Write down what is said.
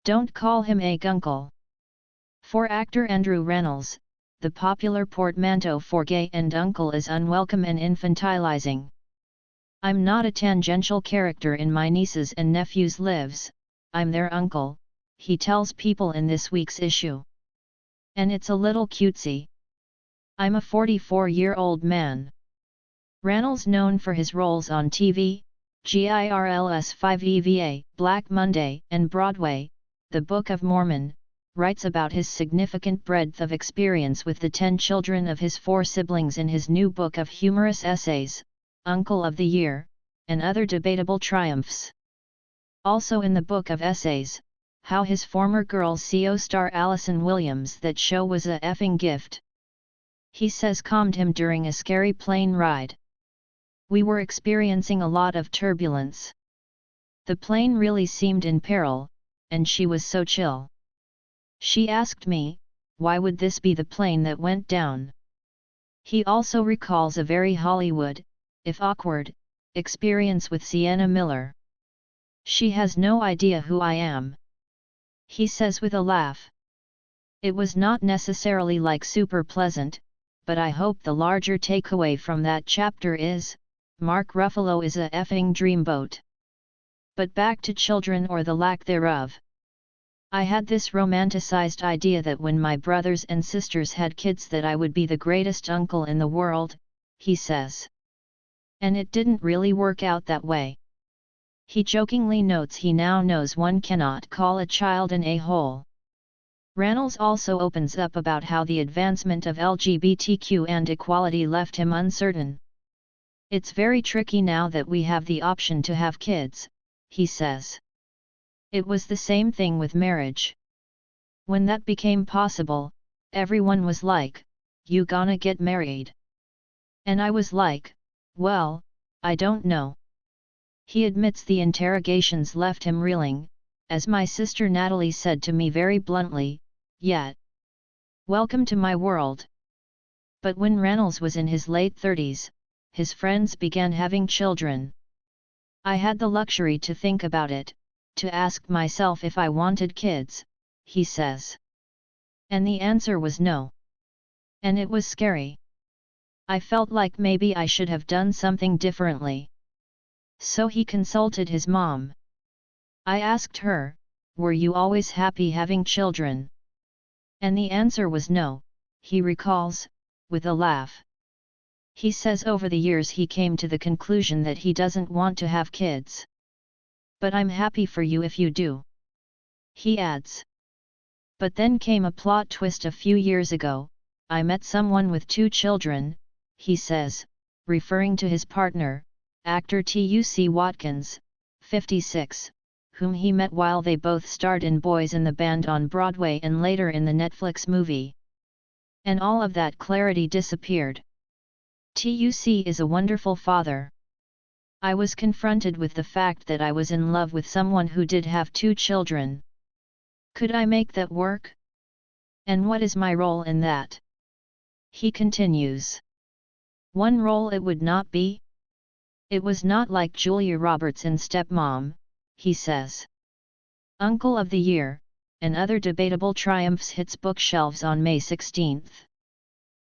Don't call him a guncle. For actor Andrew Rannells, the popular portmanteau for gay and uncle is unwelcome and infantilizing. I'm not a tangential character in my nieces and nephews' lives, I'm their uncle, he tells People in this week's issue. And it's a little cutesy. I'm a 44-year-old man. Rannells, known for his roles on TV, Girls5Eva, Black Monday, and Broadway, The Book of Mormon, writes about his significant breadth of experience with the 10 children of his 4 siblings in his new book of humorous essays, Uncle of the Year, and Other Debatable Triumphs. Also in the book of essays, how his former Girls5Eva star Allison Williams that show was a effing gift. He says calmed him during a scary plane ride. We were experiencing a lot of turbulence. The plane really seemed in peril, and she was so chill. She asked me, why would this be the plane that went down? He also recalls a very Hollywood, if awkward, experience with Sienna Miller. She has no idea who I am. He says with a laugh. It was not necessarily like super pleasant, but I hope the larger takeaway from that chapter is, Mark Ruffalo is a effing dreamboat. But back to children or the lack thereof. I had this romanticized idea that when my brothers and sisters had kids that I would be the greatest uncle in the world, he says. And it didn't really work out that way. He jokingly notes he now knows one cannot call a child an a-hole. Rannells also opens up about how the advancement of LGBTQ and equality left him uncertain. It's very tricky now that we have the option to have kids, he says. It was the same thing with marriage. When that became possible, everyone was like, you gonna get married? And I was like, well, I don't know. He admits the interrogations left him reeling, as my sister Natalie said to me very bluntly, yet. Welcome to my world. But when Rannells was in his late 30s, his friends began having children. I had the luxury to think about it, to ask myself if I wanted kids, he says. And the answer was no. And it was scary. I felt like maybe I should have done something differently. So he consulted his mom. I asked her, were you always happy having children? And the answer was no, he recalls, with a laugh. He says over the years he came to the conclusion that he doesn't want to have kids. But I'm happy for you if you do. He adds. But then came a plot twist a few years ago, I met someone with 2 children, he says, referring to his partner, actor Tuc Watkins, 56, whom he met while they both starred in Boys in the Band on Broadway and later in the Netflix movie. And all of that clarity disappeared. Tuc is a wonderful father. I was confronted with the fact that I was in love with someone who did have 2 children. Could I make that work? And what is my role in that? He continues. One role it would not be? It was not like Julia Roberts in Stepmom, he says. Uncle of the Year, and Other Debatable Triumphs hits bookshelves on May 16.